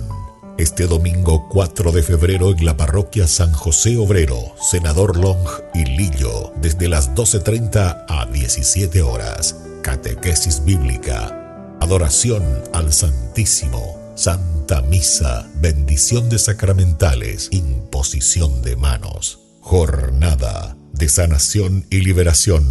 Speaker 3: Este domingo 4 de febrero en la parroquia San José Obrero, Senador Long y Lillo, desde las 12:30 a 17 horas. Catequesis bíblica, adoración al Santísimo, Santa Misa, bendición de sacramentales, imposición de manos. Jornada de sanación y liberación,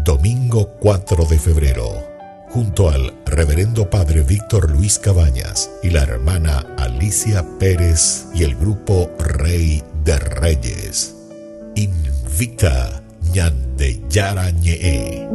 Speaker 3: domingo 4 de febrero. Junto al reverendo padre Víctor Luis Cabañas y la hermana Alicia Pérez y el grupo Rey de Reyes. Invita Ñande Yara Ñee.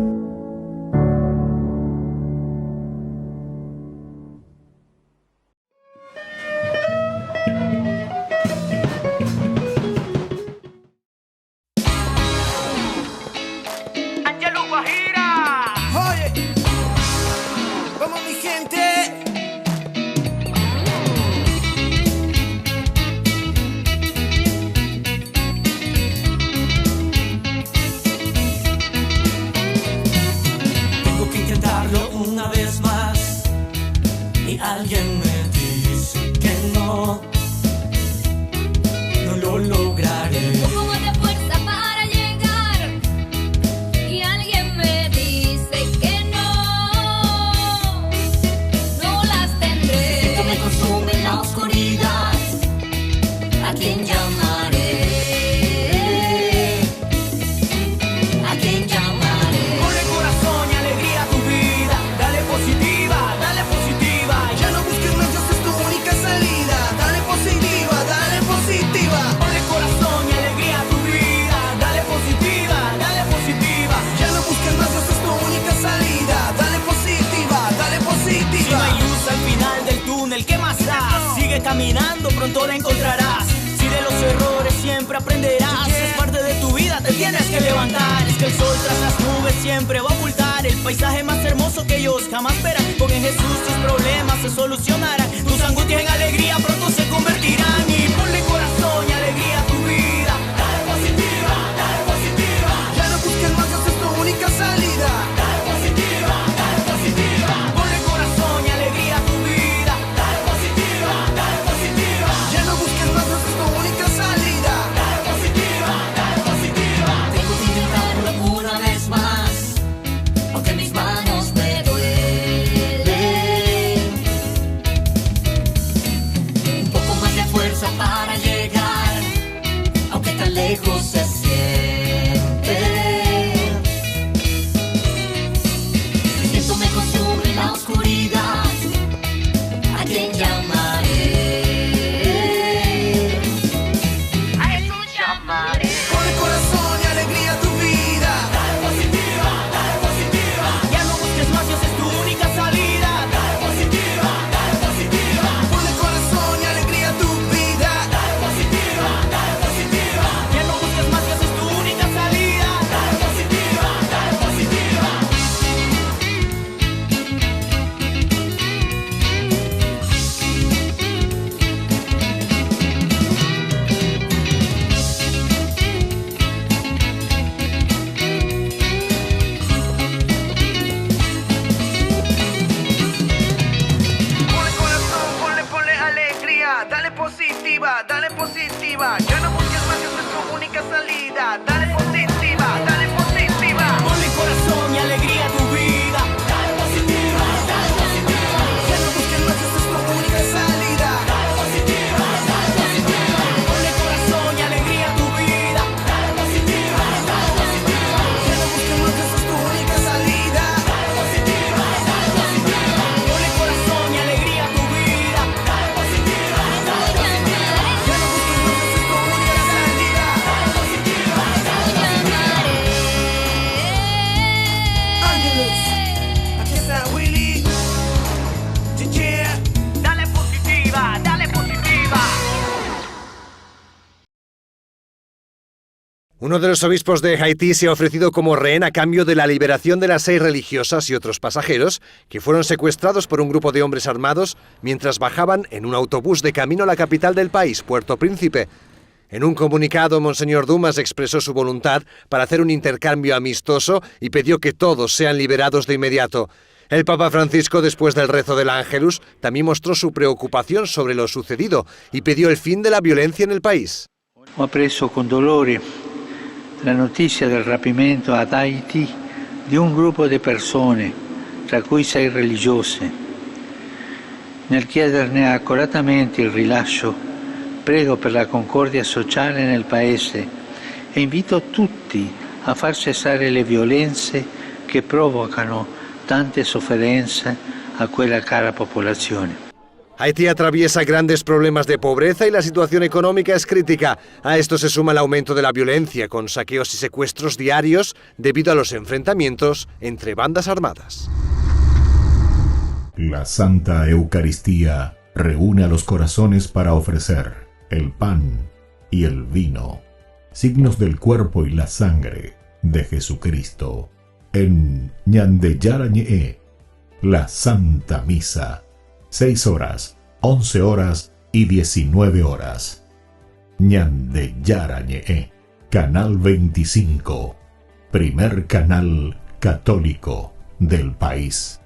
Speaker 8: Alguien me dice que no lo lograré.
Speaker 14: Un poco de fuerza para llegar y alguien me dice que no las tendré.
Speaker 8: Esto me consume en la oscuridad. ¿A quién llamaré? ¿A quién llamaré? Ponle corazón y alegría a tu vida, dale positivo.
Speaker 15: caminando pronto la encontrarás. Si de los errores siempre aprenderás, es parte de tu vida, te tienes que levantar. Es que el sol tras las nubes siempre va a ocultar el paisaje más hermoso que ellos jamás verán. Con en Jesús tus problemas se solucionarán, tus angustias en alegría pronto se convertirán. Y ponle corazón y alegría a tu vida. Dale positiva, dale positiva. Ya no busques más, esa es tu única salida. Dale positiva, dale positiva. Ponle corazón y alegría a tu vida. Dale positiva, dale positiva. Ya no busques más, esa es tu única salida. Dale positiva, dale positiva.
Speaker 8: Tengo que intentarlo una vez más, aunque mis manos me duelen. Un poco más de fuerza para llegar, aunque tan lejos se siente. El viento me consume en la oscuridad, ¿a quién llamaré? A Jesús llamaré.
Speaker 15: Ponle corazón y alegría a tu vida. Dale positiva, dale positiva. Ya no busques más, esa es tu única salida. Dale positiva, dale positiva. Ponle corazón y alegría a tu vida. Dale positiva, dale positiva. Ya no busques más, esa es tu única salida. Dale positiva, dale positiva. Ponle corazón, ponle alegría. Dale positiva, dale positiva. Ya no busques más, esa es tu única salida. Dale positiva, dale positiva. Ponle corazón y alegría a tu vida. Dale positiva, dale positiva. Ya no busques más, esa es tu única salida. Dale positiva, dale positiva. Ponle corazón y alegría a tu vida. Dale positiva, dale positiva. Ya no busques más, esa es tu única salida. Dale positiva, dale positiva. Ponle corazón y alegría a tu vida. Dale positiva, dale positiva. Ya no busques más, esa es tu única salida. Dale positiva, dale positiva. Ángelos, aquí está Willy. Yeah. Dale positiva, dale positiva.
Speaker 9: Uno de los obispos de Haití se ha ofrecido como rehén a cambio de la liberación de las 6 religiosas y otros pasajeros que fueron secuestrados por un grupo de hombres armados mientras bajaban en un autobús de camino a la capital del país, Puerto Príncipe. En un comunicado, Monseñor Dumas expresó su voluntad para hacer un intercambio amistoso y pidió que todos sean liberados de inmediato. El Papa Francisco, después del rezo del Ángelus, también mostró su preocupación sobre lo sucedido y pidió el fin de la violencia en el país.
Speaker 16: Ho appreso con dolore la notizia del rapimento ad Haiti di un gruppo di persone, tra cui 6 religiose. Nel chiederne accuratamente il rilascio, prego per la concordia sociale nel Paese e invito tutti a far cessare le violenze che provocano tante sofferenze a quella cara popolazione.
Speaker 9: Haití atraviesa grandes problemas de pobreza y la situación económica es crítica. A esto se suma el aumento de la violencia, con saqueos y secuestros diarios debido a los enfrentamientos entre bandas armadas.
Speaker 3: La Santa Eucaristía reúne a los corazones para ofrecer el pan y el vino, signos del cuerpo y la sangre de Jesucristo. En Ñandeyara Ñe'e, la Santa Misa, 6 horas, 11 horas y 19 horas. Ñandeyara Ñe'e, Canal 25, primer canal católico del país.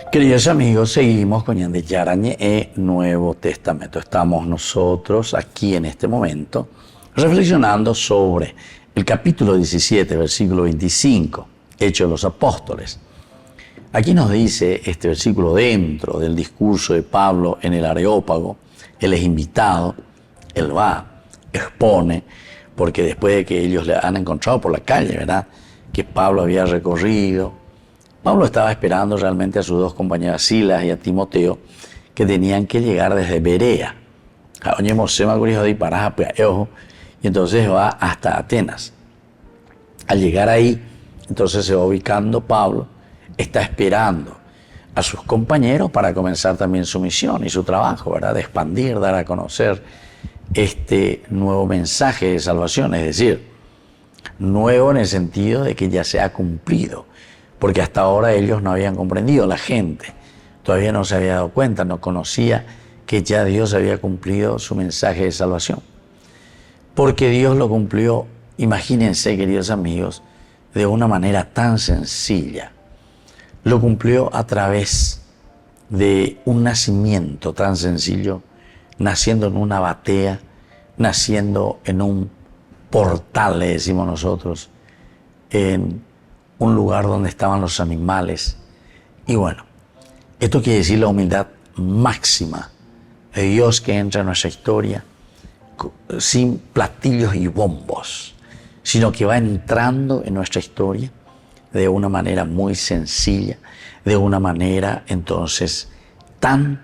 Speaker 1: Queridos amigos, seguimos con Ñandeyara Ñe'e, Nuevo Testamento. Estamos nosotros aquí en este momento reflexionando sobre el capítulo 17, versículo 25, Hechos de los Apóstoles. Aquí nos dice este versículo dentro del discurso de Pablo en el Areópago. Él es invitado, él va, expone, porque después de que ellos le han encontrado por la calle, ¿verdad?, que Pablo había recorrido, Pablo estaba esperando realmente a sus 2 compañeras, Silas y a Timoteo, que tenían que llegar desde Berea. Y entonces va hasta Atenas. Al llegar ahí, entonces se va ubicando Pablo, está esperando a sus compañeros para comenzar también su misión y su trabajo, ¿verdad? De expandir, dar a conocer este nuevo mensaje de salvación, es decir, nuevo en el sentido de que ya se ha cumplido, porque hasta ahora ellos no habían comprendido, la gente todavía no se había dado cuenta, no conocía que ya Dios había cumplido su mensaje de salvación. Porque Dios lo cumplió, imagínense, queridos amigos, de una manera tan sencilla. Lo cumplió a través de un nacimiento tan sencillo, naciendo en una batea, naciendo en un portal, le decimos nosotros, en un lugar donde estaban los animales. Y bueno, esto quiere decir la humildad máxima de Dios que entra en nuestra historia sin platillos y bombos, sino que va entrando en nuestra historia de una manera muy sencilla, de una manera entonces tan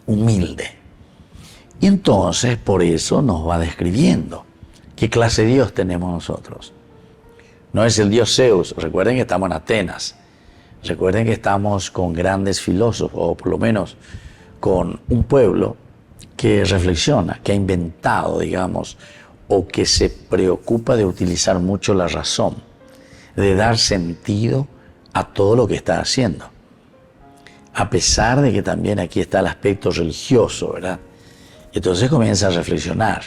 Speaker 1: humilde. Y entonces por eso nos va describiendo qué clase de Dios tenemos nosotros. No es el Dios Zeus, recuerden que estamos en Atenas, recuerden que estamos con grandes filósofos, o por lo menos con un pueblo que reflexiona, que ha inventado, digamos, o que se preocupa de utilizar mucho la razón, de dar sentido a todo lo que está haciendo. A pesar de que también aquí está el aspecto religioso, ¿verdad? Entonces comienza a reflexionar.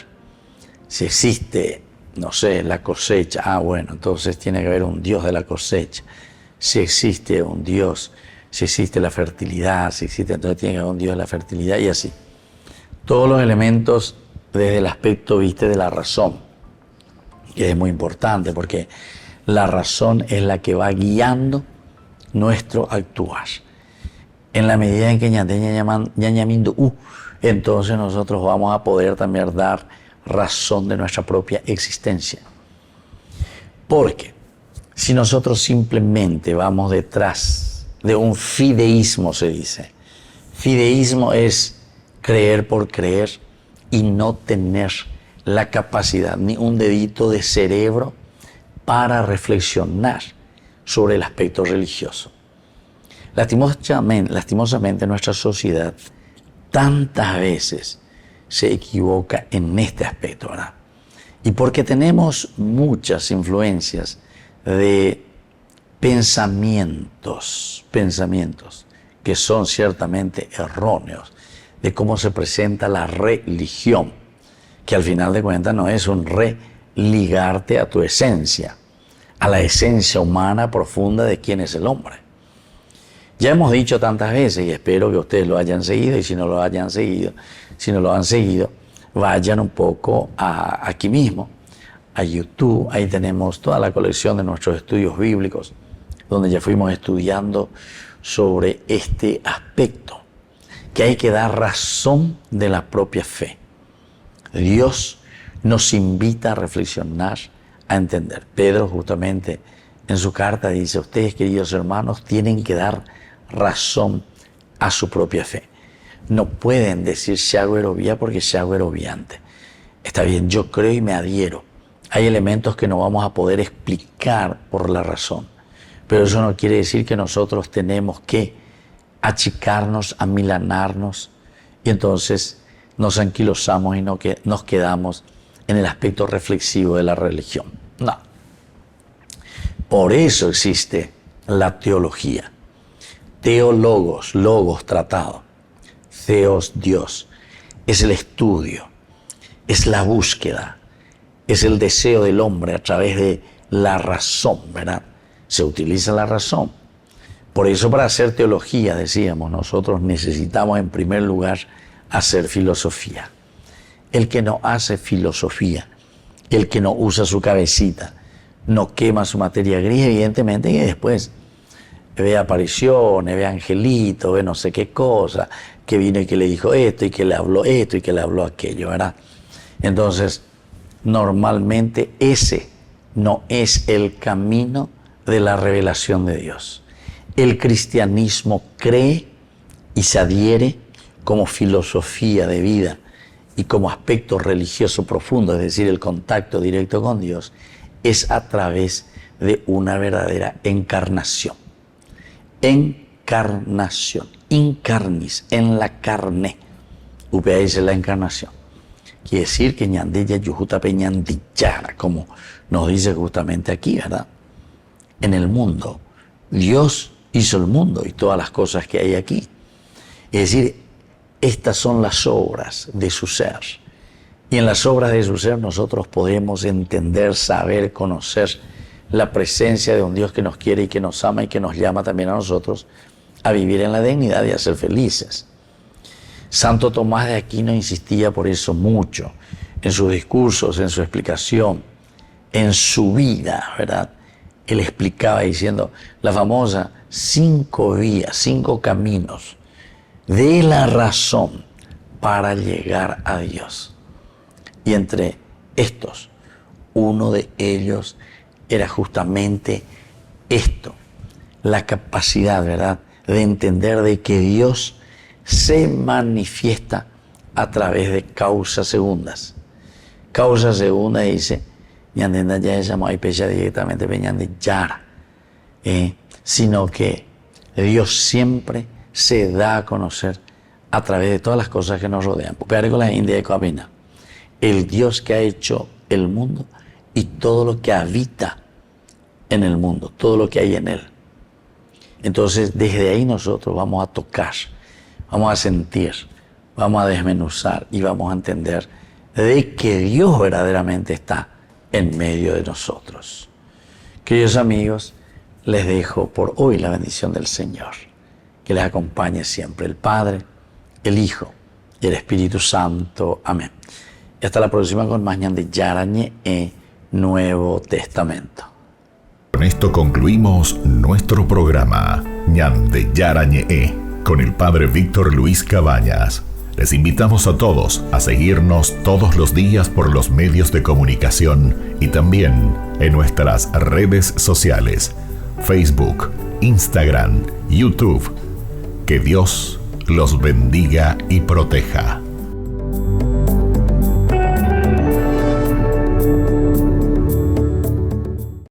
Speaker 1: Si existe, no sé, la cosecha, bueno, entonces tiene que haber un Dios de la cosecha. Si existe un Dios, si existe la fertilidad, si existe, entonces tiene que haber un Dios de la fertilidad y así. Todos los elementos desde el aspecto, viste, de la razón, que es muy importante porque la razón es la que va guiando nuestro actuar. En la medida en que entonces nosotros vamos a poder también dar razón de nuestra propia existencia. Porque si nosotros simplemente vamos detrás de un fideísmo, se dice, fideísmo es creer por creer y no tener la capacidad ni un dedito de cerebro para reflexionar sobre el aspecto religioso. Lastimosamente nuestra sociedad tantas veces se equivoca en este aspecto, ¿verdad? Y porque tenemos muchas influencias de pensamientos que son ciertamente erróneos, de cómo se presenta la religión, que al final de cuentas no es un religarte a tu esencia, a la esencia humana profunda de quién es el hombre. Ya hemos dicho tantas veces, y espero que ustedes lo hayan seguido, y si no lo han seguido, vayan un poco aquí mismo, a YouTube. Ahí tenemos toda la colección de nuestros estudios bíblicos, donde ya fuimos estudiando sobre este aspecto, que hay que dar razón de la propia fe. Dios nos invita a reflexionar, a entender. Pedro justamente en su carta dice, ustedes, queridos hermanos, tienen que dar razón a su propia fe. No pueden decir Shaguerovía porque Shagueroviante. Está bien, yo creo y me adhiero. Hay elementos que no vamos a poder explicar por la razón, pero eso no quiere decir que nosotros tenemos que achicarnos, amilanarnos y entonces nos anquilosamos y nos quedamos en el aspecto reflexivo de la religión. No. Por eso existe la teología. Teólogos, logos, tratado. Theos, Dios. Es el estudio, es la búsqueda, es el deseo del hombre a través de la razón, ¿verdad? Se utiliza la razón. Por eso para hacer teología, decíamos, nosotros necesitamos en primer lugar hacer filosofía. El que no hace filosofía, el que no usa su cabecita, no quema su materia gris, evidentemente, y después ve apariciones, ve angelitos, ve no sé qué cosa, que vino y que le dijo esto, y que le habló esto, y que le habló aquello, ¿verdad? Entonces, normalmente ese no es el camino de la revelación de Dios. El cristianismo cree y se adhiere como filosofía de vida y como aspecto religioso profundo, es decir, el contacto directo con Dios, es a través de una verdadera encarnación. Encarnación, incarnis, en la carne. Upea dice la encarnación. Quiere decir que ñandilla yujutape ñandillara, como nos dice justamente aquí, ¿verdad? En el mundo, Dios hizo el mundo y todas las cosas que hay aquí. Es decir, estas son las obras de su ser. Y en las obras de su ser nosotros podemos entender, saber, conocer la presencia de un Dios que nos quiere y que nos ama y que nos llama también a nosotros a vivir en la dignidad y a ser felices. Santo Tomás de Aquino insistía por eso mucho en sus discursos, en su explicación, en su vida, ¿verdad? Él explicaba diciendo la famosa 5 vías, 5 caminos de la razón para llegar a Dios. Y entre estos, uno de ellos era justamente esto, la capacidad, ¿verdad?, de entender de que Dios se manifiesta a través de causas segundas. Causa segunda dice, ñandenda ya esa hay pecha directamente peñande yara, sino que Dios siempre se da a conocer a través de todas las cosas que nos rodean. Porque con la India de Coabina, el Dios que ha hecho el mundo y todo lo que habita en el mundo, todo lo que hay en él. Entonces, desde ahí nosotros vamos a tocar, vamos a sentir, vamos a desmenuzar y vamos a entender de que Dios verdaderamente está en medio de nosotros. Queridos amigos, les dejo por hoy la bendición del Señor, que les acompañe siempre el Padre, el Hijo y el Espíritu Santo. Amén. Y hasta la próxima con más ñandillara ñe Nuevo Testamento.
Speaker 3: Con esto concluimos nuestro programa ñandillara ñe con el Padre Víctor Luis Cabañas. Les invitamos a todos a seguirnos todos los días por los medios de comunicación y también en nuestras redes sociales, Facebook, Instagram, YouTube. Que Dios los bendiga y proteja.